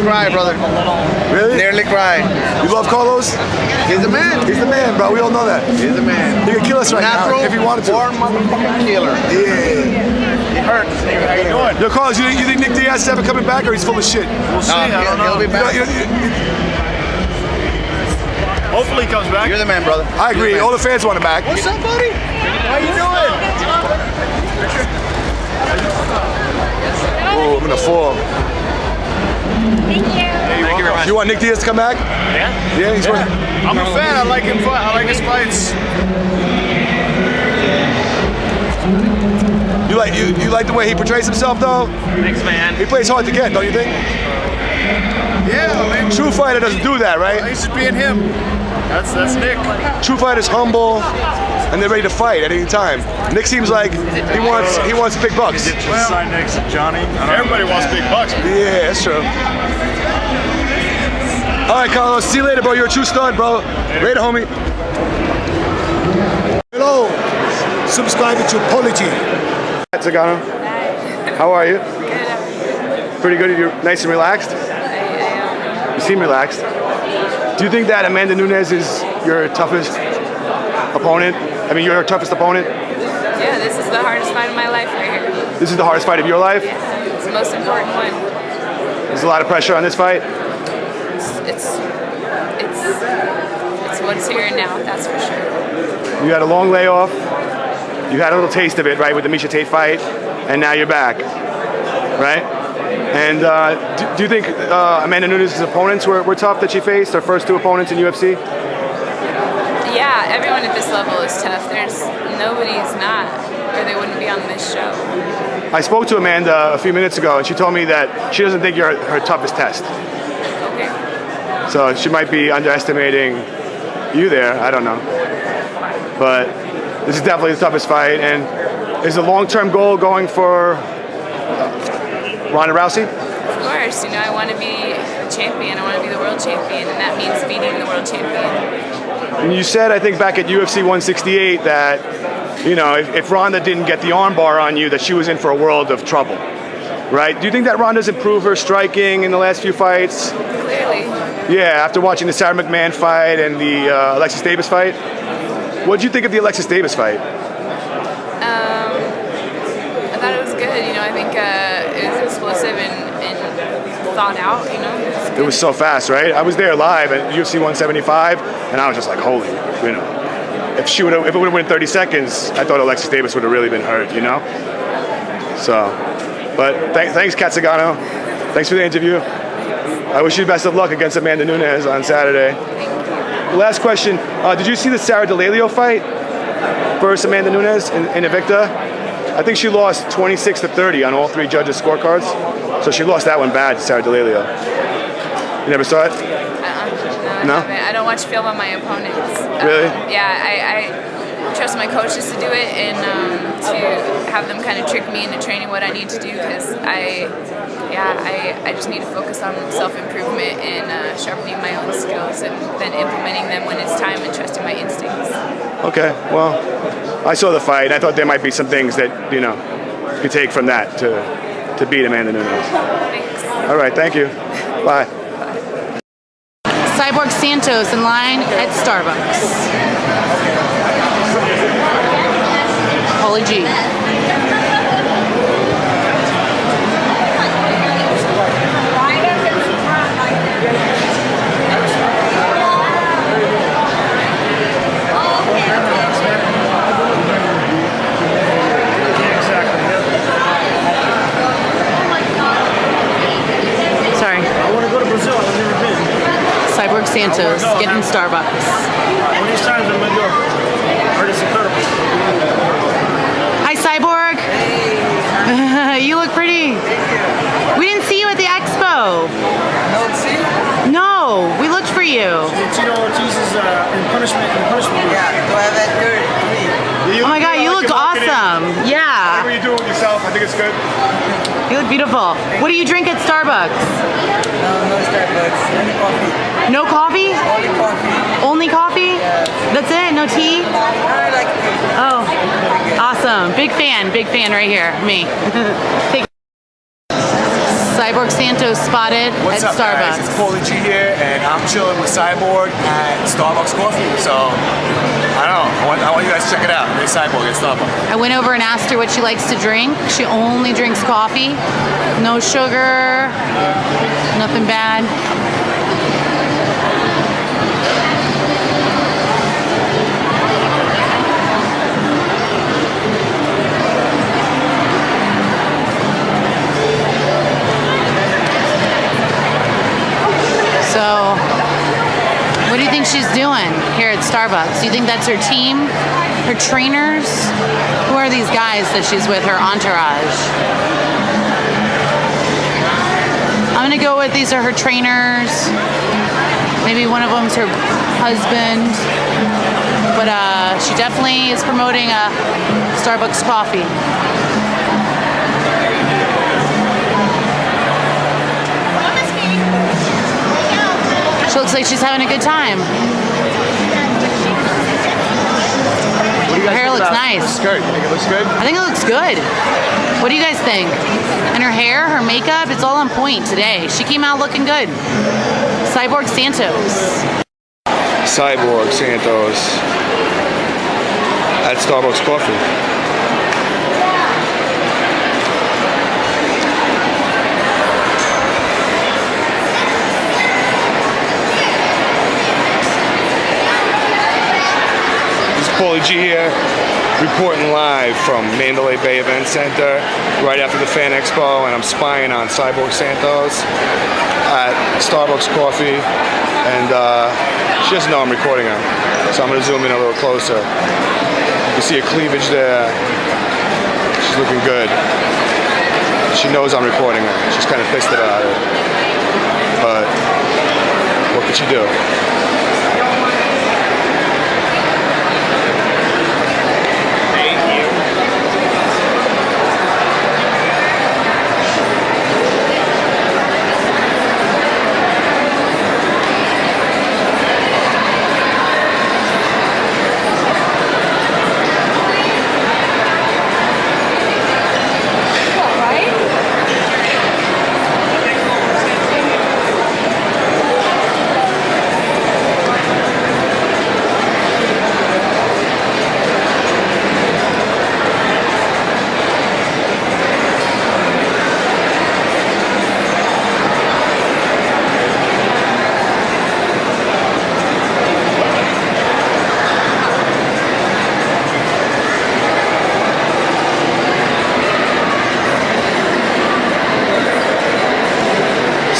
Cry, brother. Really? Nearly cried. You love Carlos? He's the man. He's the man, bro. We all know that. He's the man. He could kill us right Natural, now if he wanted to. born motherfucking killer. Yeah. He hurts. How you doing? Yo, Carlos, you think Nick Diaz is ever coming back, or he's full of shit? We'll see. I don't know. He'll be back. Hopefully he comes back. You're the man, brother. I agree. All the fans want him back. What's up, buddy? How you doing? Oh, I'm gonna fall. Thank you. Thank you very much. You want Nick Diaz to come back? Yeah? Yeah, he's working. I'm a fan. I like him. I like his fights. You like the way he portrays himself, though? Thanks, man. He plays hard to get, don't you think? Yeah, I mean, True fighter doesn't do that, right? he's just being him. That's Nick. True fighter's humble, and they're ready to fight at any time. Nick seems like he wants big bucks. Well, sign next to Johnny. Everybody wants big bucks. Yeah, that's true. All right, Carlos. See you later, bro. You're a true stud, bro. Later, homie. Hello, subscribe to Apology. Zingano, how are you? Good. Pretty good. You're nice and relaxed. You seem relaxed. Do you think that Amanda Nunes is your toughest opponent? I mean, your toughest opponent? Yeah, this is the hardest fight of my life right here. This is the hardest fight of your life? Yeah, it's the most important one. There's a lot of pressure on this fight. It's what's here and now, that's for sure. You had a long layoff. You had a little taste of it, right, with the Meisha Tate fight, and now you're back, right? And do you think Amanda Nunes' opponents were tough that she faced, her first two opponents in UFC? Yeah, everyone at this level is tough. Nobody's not, or they wouldn't be on this show. I spoke to Amanda a few minutes ago, and she told me that she doesn't think you're her toughest test. Okay. So she might be underestimating you there. I don't know. But this is definitely the toughest fight. And is the long-term goal going for Ronda Rousey? Of course, I want to be a champion. I want to be the world champion, and that means beating the world champion. And you said, I think, back at UFC 168 that, if Ronda didn't get the armbar on you, that she was in for a world of trouble, right? Do you think that Ronda's improved her striking in the last few fights? Clearly. Yeah, after watching the Sarah McMahon fight and the Alexis Davis fight. What did you think of the Alexis Davis fight? I thought it was good. I think it was explosive and thought out. It was so fast, right? I was there live at UFC 175, and I was just like, holy, if it would have went 30 seconds, I thought Alexis Davis would have really been hurt, So, but thanks, Zingano. Thanks for the interview. I wish you the best of luck against Amanda Nunes on Saturday. Last question. Did you see the Sarah DeLelio fight versus Amanda Nunes in Invicta? I think she lost 26-30 on all three judges' scorecards. So she lost that one bad to Sarah DeLelio. You never saw it? No? I don't watch film on my opponents. Really? I trust my coaches to do it and to have them kind of trick me into training what I need to do because I just need to focus on self-improvement and sharpening my own skills and then implementing them when it's time and trusting my instincts. Okay, well, I saw the fight. I thought there might be some things that, you could take from that to beat Amanda Nunes. Thanks. All right, thank you. Bye. Cyborg Santos in line at Starbucks. Paulie G. Sorry. I want to go to Brazil. I've never been. Cyborg Santos getting Starbucks. One of these times I'm gonna go. Heard it's incredible. Hi, Cyborg. Hey. You look pretty. We didn't see you at the expo. No, we looked for you. Tito Ortiz is in punishment. Yeah, do I have that good? Oh my God, you look awesome. Yeah. What are you doing with yourself? I think it's good. You look beautiful. What do you drink at Starbucks? No Starbucks. Only coffee. No coffee? Only coffee. Only coffee? Yeah. That's it? No tea? I like tea. Oh, awesome. Big fan right here. Me. Take Cyborg Santos spotted What's at up, guys? Starbucks. It's Paulie G here, and I'm chilling with Cyborg at Starbucks Coffee. So, I don't know. I want you guys to check it out. It's Cyborg at Starbucks. I went over and asked her what she likes to drink. She only drinks coffee. No sugar, nothing bad. So, what do you think she's doing here at Starbucks? Do you think that's her team, her trainers? Who are these guys that she's with, her entourage? I'm gonna go with these are her trainers. Maybe one of them's her husband. But she definitely is promoting a Starbucks coffee. She looks like she's having a good time. Her hair looks nice. The skirt, you think it looks good? I think it looks good. What do you guys think? And her hair, her makeup, it's all on point today. She came out looking good. Cyborg Santos. Cyborg Santos at Starbucks Coffee. Paulie G here, reporting live from Mandalay Bay Event Center right after the Fan Expo, and I'm spying on Cyborg Santos at Starbucks Coffee, and she doesn't know I'm recording her, so I'm going to zoom in a little closer. You see a cleavage there. She's looking good. She knows I'm recording her. She's kind of pissed about it, but what could she do?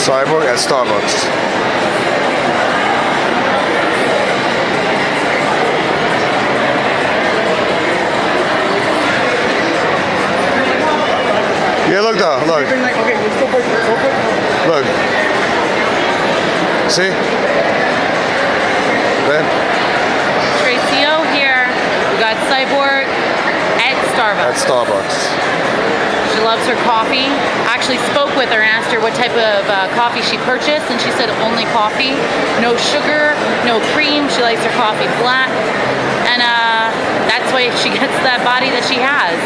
Cyborg at Starbucks. Yeah, look though, look. Look. See? Then? Tracio here. We got Cyborg at Starbucks. At Starbucks. She loves her coffee. I actually spoke with her and asked her what type of coffee she purchased, and she said only coffee, no sugar, no cream. She likes her coffee black, and that's why she gets that body that she has.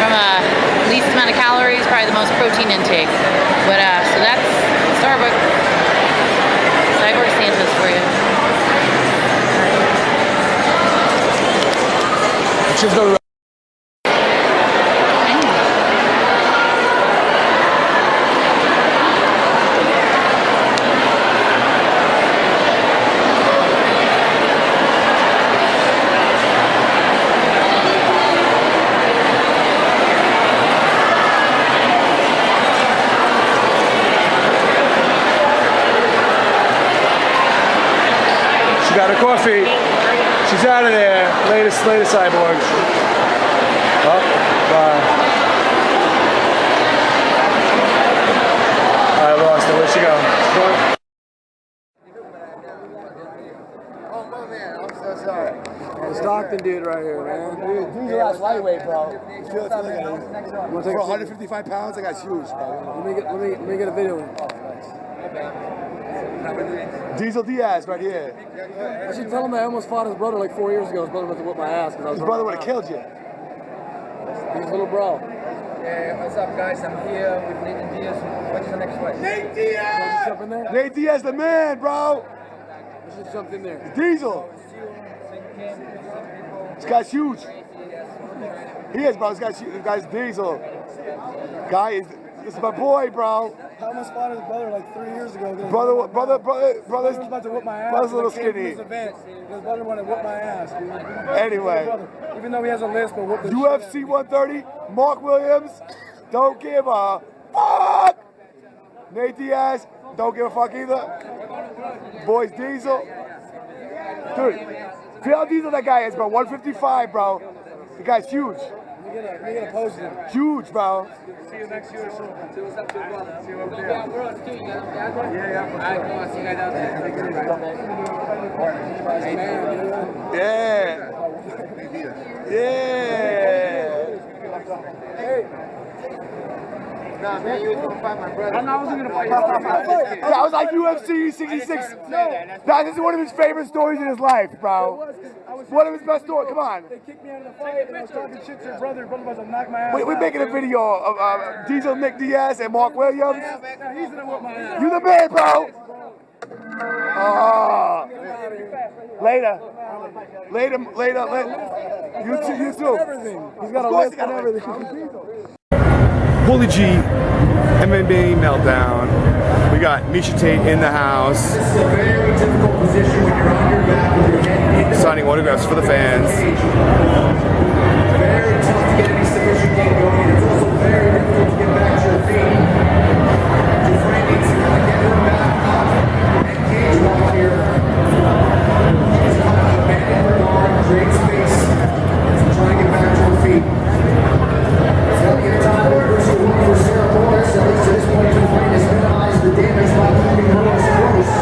From least amount of calories, probably the most protein intake. But so that's Starbucks. Cyborg Santos for you. She's no She got her coffee. She's out of there. Latest Cyborg. Oh, bye. I lost her. Where'd she go? Oh, my man, I'm so sorry. The Stockton dude right here, man. Dude, you're not lightweight, bro. For 155 pounds, that guy's huge, bro. Let me get a video. Diesel Diaz right here. I should tell him I almost fought his brother like 4 years ago. His brother went to whip my ass because I was. His brother would have killed you. He's a little bro. What's up, guys? I'm here with Nate Diaz. What is the next fight? Nate Diaz! Jump in there? Nate Diaz, the man, bro. Let's just jump in there. Diesel. This guy's huge. He is, bro. This guy's Diesel. This is my boy, bro. How much fought his brother like 3 years ago? Brother's Brother's about to whip my ass. brother's a little When I came to skinny. This event, his brother wanted to whip my ass, dude. Anyway. Even though he has a list, but whoop the UFC 130, Mark Williams, don't give a fuck. Nate Diaz, don't give a fuck either. Boys Diesel. Dude, feel how Diesel that guy is, bro. 155, bro. The guy's huge. We get a post him. Huge, bro. See you next year or so. See what's up, too, brother. See you over there. Yeah, we're on too. You got them guys on? Yeah, All right, come on. See you guys out there. Nah, man, you was gonna fight my brother. I wasn't gonna fight you. That was like UFC 66. No, this is one of his favorite stories in his life, bro. One of his best stories. Come on. They kicked me out of the fight, and I was talking shit to your brother. Your brother was gonna knock my ass. We're making a video of Diesel, Nick Diaz, and Mark Williams. Now he's gonna whip my ass. You the man, bro. Later. You too. Everything. He's got a Of course list he got and a list. everything. Holy G, MMA meltdown. We got Meisha Tate in the house. Signing autographs for the fans. Very tough to get any submission game going. It's also very difficult to get back to your feet. Dufresne needs to kind of get her back up and cage walk here. She's kind of abandoned her arm, create space, and trying to get back to her feet. It's get a time order to work for Sarah Morris. At least to this point, Dufresne has minimized the damage by keeping Morris close.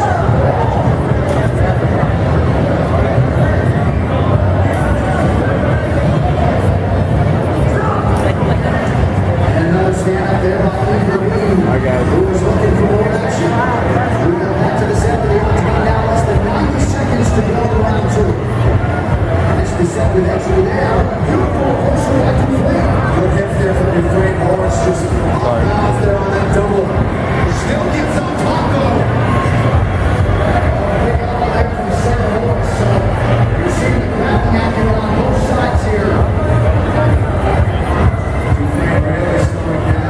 Who was looking for more action. We go back to the center of the octagon now, less than 90 seconds to go to round two. It's the second entry there. Beautiful first reaction play. Good hit there from Dufresne. Morris just out there on that double. Still gets on top though. Big outlet from Sarah Morris. So you're seeing the grabbing action on both sides here. Dufresne really slowing down.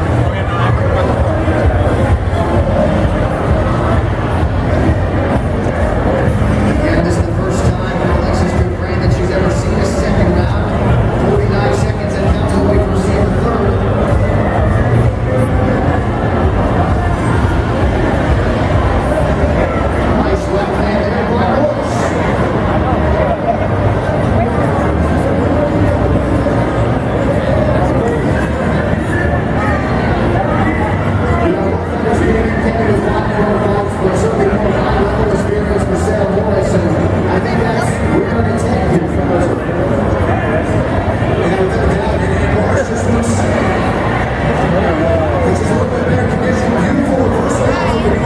Again, this is the first time in Alexis Dufresne that she's ever seen a second round. 49 seconds and counts away from seeing the third. Nice left hand there by Morris. You know, this being indicated as one protocols, but certainly more high-level experience for Sarah Morris, and I think that's where it's taken from her. And without doubt, and Morris just looks, this is a little bit better condition, beautiful reverse round of the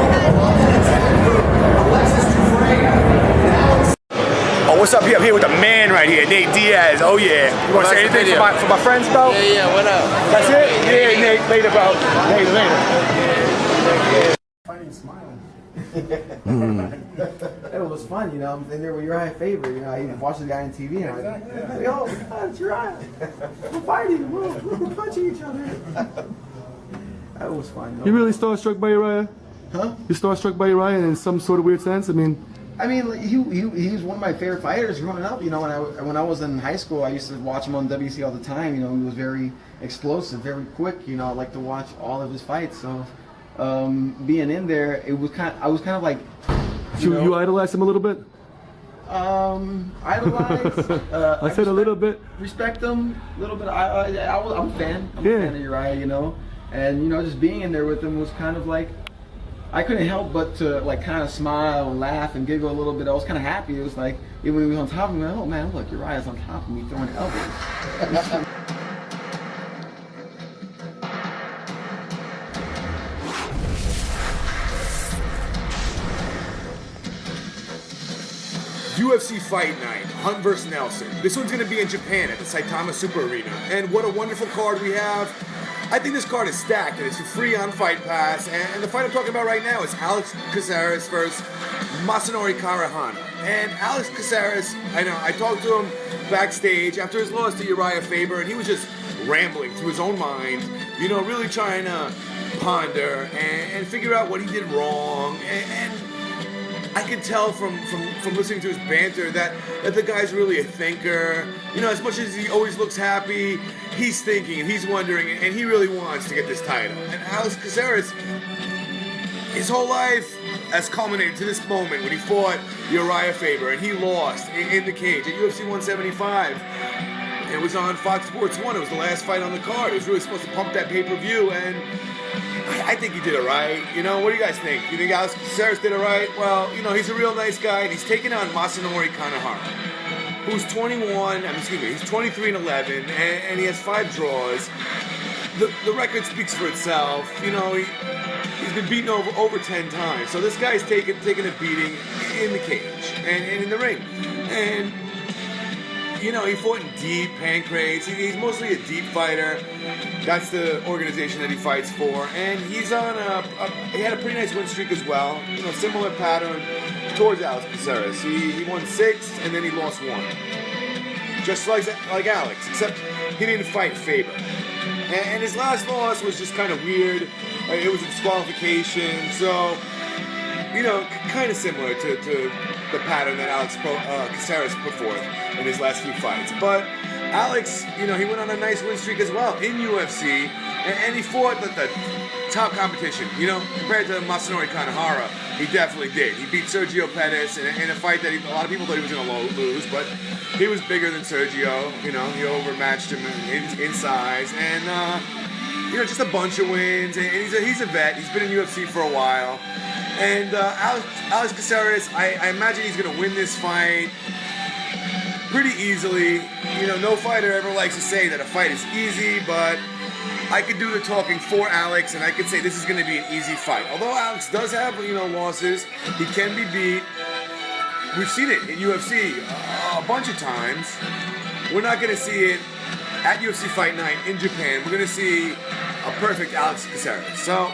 offense for Alexis Dufresne. Now it's Oh, what's up here? I'm here with the man right here, Nate Diaz. Oh yeah. You want to say anything for my friends, bro? Yeah, what up? That's it? Yeah, Nate. Later, bro. Later. Funny and smiling. It was fun, you know. I'm in there with Uriah Faber, you know. I even watched the guy on TV and I was like, yo, God, it's Uriah. We're fighting, we're punching each other. That was fun. You really starstruck by Uriah? Huh? You starstruck by Uriah in some sort of weird sense? I mean, like, he was one of my favorite fighters growing up. You know, when I was in high school, I used to watch him on WC all the time. You know, he was very explosive, very quick. You know, I like to watch all of his fights. So, being in there, I was kind of like. you idolize him a little bit? Idolize. I said a little bit. Respect him a little bit. I'm a fan. I'm a fan of Uriah, you know, and you know, just being in there with him was kind of like, I couldn't help but to like kind of smile and laugh and giggle a little bit. I was kind of happy. It was like even when he was on top of me, oh man, look, Uriah's on top of me throwing elbows. UFC Fight Night, Hunt vs. Nelson. This one's going to be in Japan at the Saitama Super Arena. And what a wonderful card we have. I think this card is stacked, and it's free on Fight Pass. And the fight I'm talking about right now is Alex Caceres versus Masanori Karahana. And Alex Caceres, I talked to him backstage after his loss to Uriah Faber, and he was just rambling through his own mind, really trying to ponder and figure out what he did wrong. And I could tell from listening to his banter that the guy's really a thinker. As much as he always looks happy, he's thinking and he's wondering, and he really wants to get this title. And Alex Caceres, his whole life has culminated to this moment when he fought Uriah Faber, and he lost in the cage at UFC 175. It was on Fox Sports 1. It was the last fight on the card. It was really supposed to pump that pay-per-view, and I think he did it right. What do you guys think? You think Alex Caceres did it right? Well, he's a real nice guy, and he's taking on Masanori Kanehara, who's 23-11, and he has 5 draws. The record speaks for itself. He's been beaten over 10 times. So this guy's taking a beating in the cage and in the ring. And he fought in Deep, Pancrase. He's mostly a deep fighter. That's the organization that he fights for. And he's on he had a pretty nice win streak as well. Similar pattern towards Alex Caceres. He won 6 and then he lost 1. Just like Alex, except he didn't fight Faber. And his last loss was just kind of weird. It was a disqualification. So, kind of similar to the pattern that Alex Caceres put forth in his last few fights. But Alex, he went on a nice win streak as well in UFC, and he fought the top competition. Compared to Masanori Kanehara, he definitely did. He beat Sergio Pettis in a fight that a lot of people thought he was going to lose, but he was bigger than Sergio. He overmatched him in size, and just a bunch of wins. And he's a vet. He's been in UFC for a while. And Alex Caceres, I imagine he's going to win this fight pretty easily. No fighter ever likes to say that a fight is easy, but I could do the talking for Alex, and I could say this is going to be an easy fight. Although Alex does have, losses, he can be beat. We've seen it in UFC a bunch of times. We're not going to see it at UFC Fight Night in Japan. We're going to see a perfect Alex Caceres. So,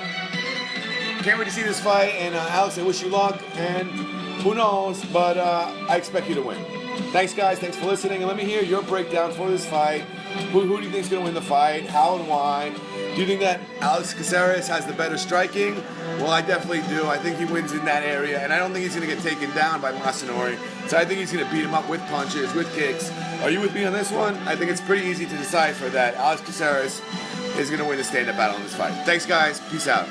can't wait to see this fight, and Alex, I wish you luck, and who knows, but I expect you to win. Thanks, guys. Thanks for listening, and let me hear your breakdown for this fight. Who do you think is going to win the fight? How and why? Do you think that Alex Caceres has the better striking? Well, I definitely do. I think he wins in that area, and I don't think he's going to get taken down by Masanori. So I think he's going to beat him up with punches, with kicks. Are you with me on this one? I think it's pretty easy to decipher that Alex Caceres is going to win the stand-up battle in this fight. Thanks, guys. Peace out.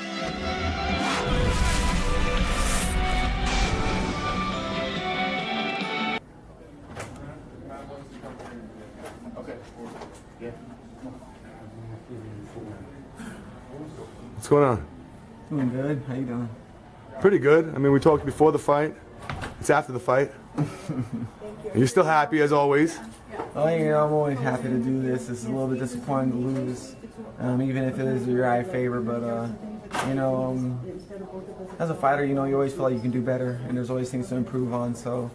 What's going on? Doing good. How you doing? Pretty good. I mean, we talked before the fight. It's after the fight. You're still happy as always. Oh, I'm always happy to do this. It's a little bit disappointing to lose, even if it is a Uriah Faber. But as a fighter, you always feel like you can do better, and there's always things to improve on. So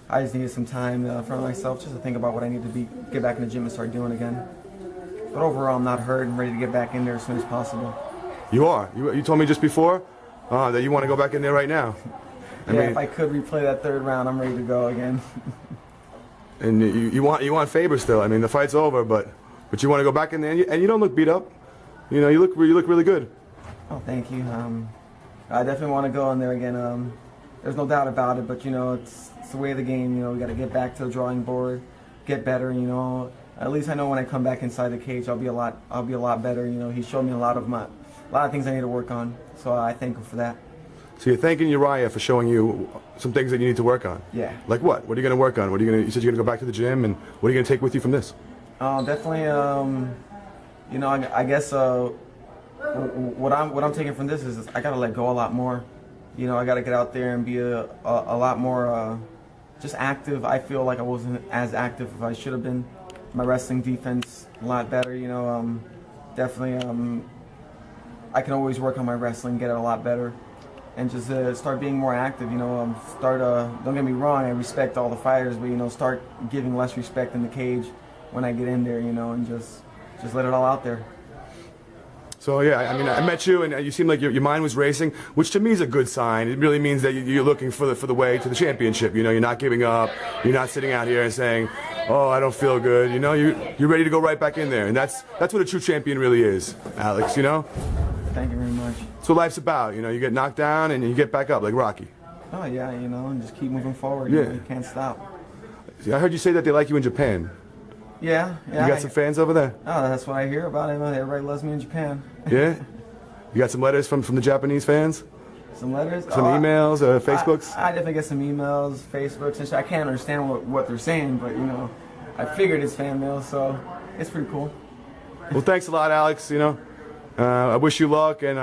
I just needed some time for myself just to think about what I need to get back in the gym and start doing again. But overall, I'm not hurt. I'm ready to get back in there as soon as possible. You are. You told me just before that you want to go back in there right now. I mean, if I could replay that 3rd round, I'm ready to go again. And you want Faber still. I mean, the fight's over, but you want to go back in there, and you don't look beat up. You look really good. Oh, thank you. I definitely want to go in there again. There's no doubt about it, but it's the way of the game. We got to get back to the drawing board, get better. At least I know when I come back inside the cage, I'll be a lot better. He showed me a lot of things I need to work on, so I thank him for that. So you're thanking Uriah for showing you some things that you need to work on. Yeah. Like what? What are you going to work on? You said you're going to go back to the gym, and what are you going to take with you from this? Definitely. I guess what I'm taking from this is I got to let go a lot more. I got to get out there and be a lot more just active. I feel like I wasn't as active as I should have been. My wrestling defense a lot better. Definitely. I can always work on my wrestling, get it a lot better, and just start being more active. Don't get me wrong, I respect all the fighters, but start giving less respect in the cage when I get in there. And just let it all out there. So yeah, I mean, I met you, and you seemed like your mind was racing, which to me is a good sign. It really means that you're looking for the way to the championship. You know, you're not giving up. You're not sitting out here and saying, "Oh, I don't feel good." You know, you're ready to go right back in there, and that's what a true champion really is, Alex. You know. Thank you very much. That's what life's about. You know, you get knocked down and you get back up like Rocky. Oh yeah, you know, and just keep moving forward. Yeah. You know, you can't stop. See, I heard you say that they like you in Japan. Yeah. You got some fans over there? Oh, that's what I hear about it. Everybody loves me in Japan. Yeah? You got some letters from the Japanese fans? Some letters? Some emails, Facebooks? I definitely get some emails, Facebooks, and shit. I can't understand what they're saying, but, you know, I figured it's fan mail, so it's pretty cool. Well, thanks a lot, Alex. You know, I wish you luck, and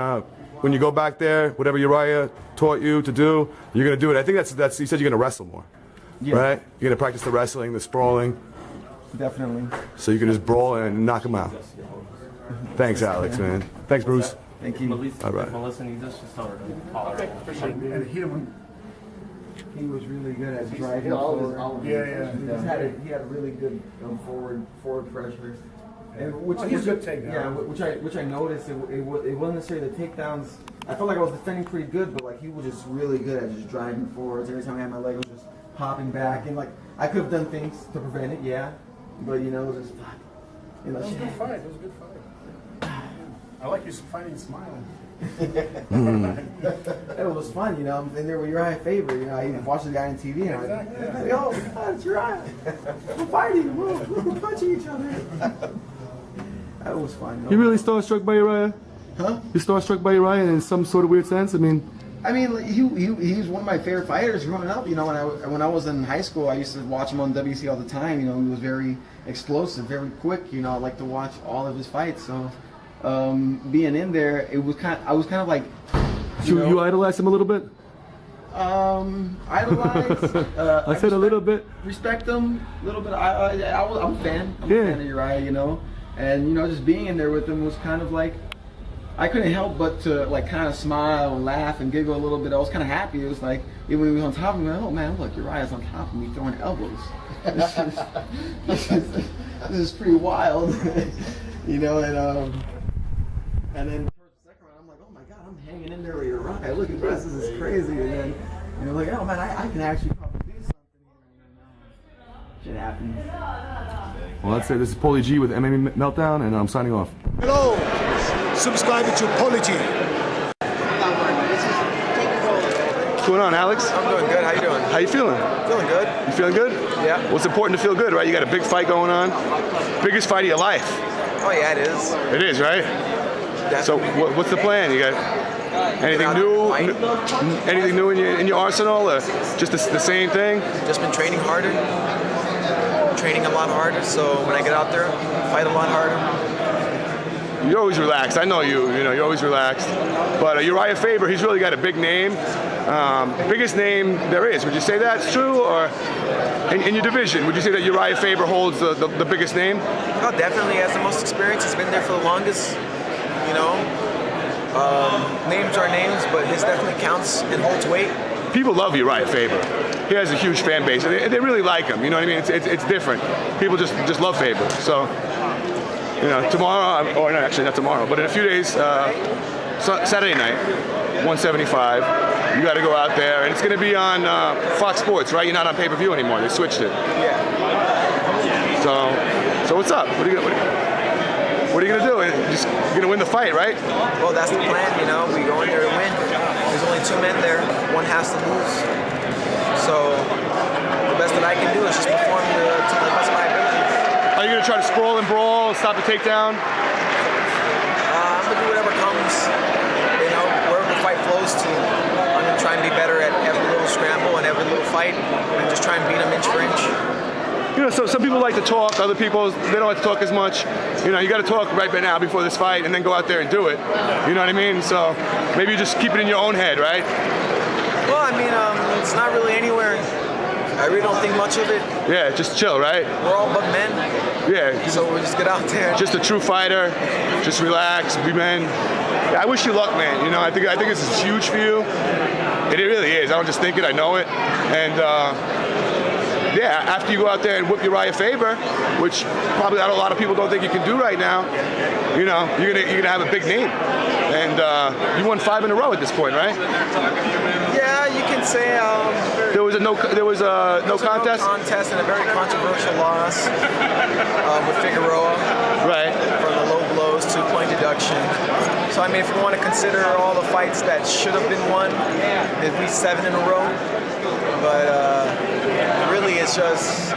when you go back there, whatever Uriah taught you to do, you're going to do it. I think that's you said you're going to wrestle more, right? You're going to practice the wrestling, the sprawling. Definitely. So you can just brawl and knock him out. Thanks, Alex, man. Thanks, Bruce. Thank you. All right. Melissa needs us, just tell her to call her. And He was really good at driving forward. Yeah. He had a really good forward pressure. And which he's a good takedown. Yeah, which I noticed it wasn't necessarily the takedowns. I felt like I was defending pretty good, but like he was just really good at just driving forwards. Every time I had my leg, it was just popping back, and like I could have done things to prevent it, yeah. But you know, it was just fuck. You know, It was a good fight. It was a good fight. I like you fighting smiling. It was fun, you know. I'm in there with Uriah Faber, you know. I even watched the guy on TV, and I'm like, "Yo, it's Uriah. We're fighting. We're punching each other." That was fun. You really starstruck by Uriah? Huh? You starstruck by Uriah in some sort of weird sense? I mean, like, he was one of my favorite fighters growing up. You know, when I was in high school, I used to watch him on WC all the time. You know, he was very explosive, very quick. You know, I like to watch all of his fights. So, being in there, I was kind of like. You idolize him a little bit? Idolize. I said a little bit. Respect him a little bit. I'm a fan. I'm a fan of Uriah, you know, and you know, just being in there with him was kind of like. I couldn't help but to like kind of smile and laugh and giggle a little bit. I was kind of happy. It was like even when he was on top of me, oh man, look, Uriah's on top of me throwing elbows. This is pretty wild, you know. And then the second round, I'm like, oh my god, I'm hanging in there with Uriah. Look at this is crazy. And then you know, like, oh man, I can actually probably do something here. And shit happens. Well, that's it. This is Paulie G with MMA Meltdown, and I'm signing off. Hello. Subscribe to Paulie. What's going on, Alex? I'm doing good. How you doing? How you feeling? Feeling good. You feeling good? Yeah. Well, it's important to feel good, right? You got a big fight going on. Biggest fight of your life. Oh yeah, it is. It is, right? Definitely. So what's the plan? You got anything new? Anything new in your arsenal, or just the same thing? Just been training harder. Training a lot harder, so when I get out there, fight a lot harder. You're always relaxed. I know you. You know, you're always relaxed. But Uriah Faber, he's really got a big name. Biggest name there is. Would you say that's true? Or in your division, would you say that Uriah Faber holds the biggest name? Oh, definitely has the most experience. He's been there for the longest. You know, names are names, but his definitely counts and holds weight. People love Uriah Faber. He has a huge fan base. They really like him. You know what I mean? It's different. People just love Faber. So. You know, tomorrow, or no, actually not tomorrow, but in a few days, Saturday night, 175, you got to go out there, and it's going to be on Fox Sports, right? You're not on pay-per-view anymore. They switched it. Yeah. So what's up? What are you gonna do? You're gonna win the fight, right? Well, that's the plan. You know, we go in there to win. There's only two men there. One has to lose. So the best that I can do is just perform to the best of my ability. Are you going to try to sprawl and brawl, stop the takedown? I'm going to do whatever comes, you know, wherever the fight flows to. I'm going to try and be better at every little scramble and every little fight and just try and beat them inch for inch. You know, so some people like to talk, other people, they don't like to talk as much. You know, you got to talk right now before this fight and then go out there and do it. You know what I mean? So maybe you just keep it in your own head, right? Well, I mean, it's not really anywhere. I really don't think much of it. Yeah, just chill, right? We're all but men. Yeah. So we just get out there. Just a true fighter. Just relax, be men. Yeah, I wish you luck, man. You know, I think this is huge for you. It really is. I don't just think it. I know it. And yeah, after you go out there and whip Uriah Faber, which probably a lot of people don't think you can do right now, you know, you're gonna have a big name. And you won 5 in a row at this point, right? Yeah, you can say there was a no contest. No contest and a very controversial loss with Figueroa. Right. For the low blows, 2-point deduction. So I mean, if you want to consider all the fights that should have been won, it'd be 7 in a row. But really, it's just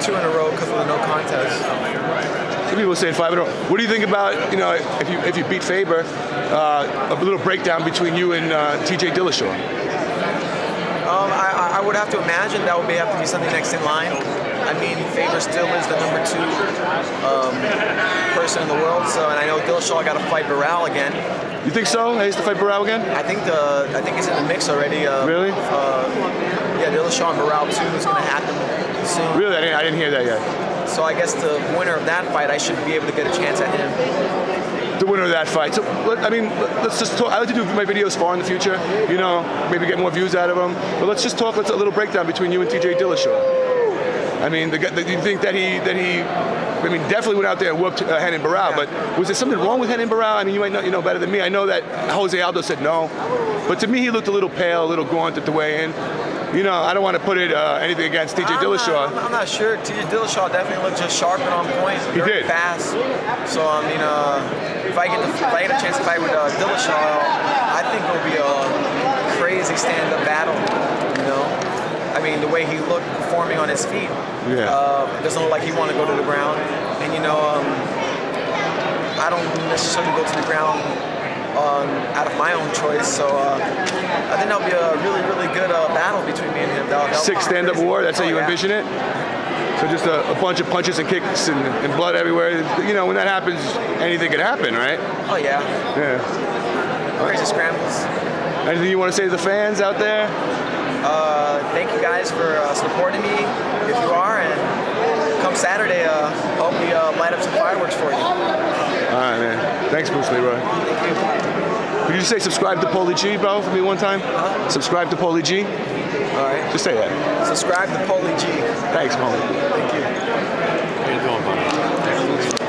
2 in a row because of the no contest. Some people are saying 5 in a row. What do you think about, you know, if you beat Faber, a little breakdown between you and TJ Dillashaw? I would have to imagine that would have to be something next in line. I mean, Faber still is the number 2 person in the world. So, and I know Dillashaw got to fight Barral again. You think so? He has to fight Barral again? I think it's in the mix already. Really? Yeah, Dillashaw and Barral 2 is going to happen soon. Really? I didn't hear that yet. So I guess the winner of that fight, I should be able to get a chance at him. The winner of that fight. So, I mean, let's just talk. I like to do my videos far in the future, you know, maybe get more views out of them. But let's just talk, a little breakdown between you and TJ Dillashaw. I mean, you think that he, I mean, definitely went out there and whooped Renan Barão, but was there something wrong with Renan Barão? I mean, you might know better than me. I know that Jose Aldo said no, but to me, he looked a little pale, a little gaunt at the weigh-in. You know, I don't want to put it anything against TJ Dillashaw. I'm not sure. TJ Dillashaw definitely looked just sharp and on point. He did. Fast. So I mean, if I get a chance to fight with Dillashaw, I think it'll be a crazy stand-up battle. You know, I mean, the way he looked performing on his feet. Yeah. It doesn't look like he wanted to go to the ground. And you know, I don't necessarily go to the ground out of my own choice, so I think that'll be a really, really good battle between me and him. That'll 6 stand-up war, that's how you envision it? So just a bunch of punches and kicks and blood everywhere. You know, when that happens, anything could happen, right? Oh, yeah. Yeah. Crazy scrambles. Anything you want to say to the fans out there? Thank you guys for supporting me, if you are, and come Saturday, hope we light up some fireworks for you. All right, man. Thanks, Bruce Leroy. Thank you. Could you just say subscribe to Paulie G, bro, for me one time? Subscribe to Paulie G. All right. Just say that. Subscribe to Paulie G. Thanks, Paulie. Thank you. How you doing, buddy?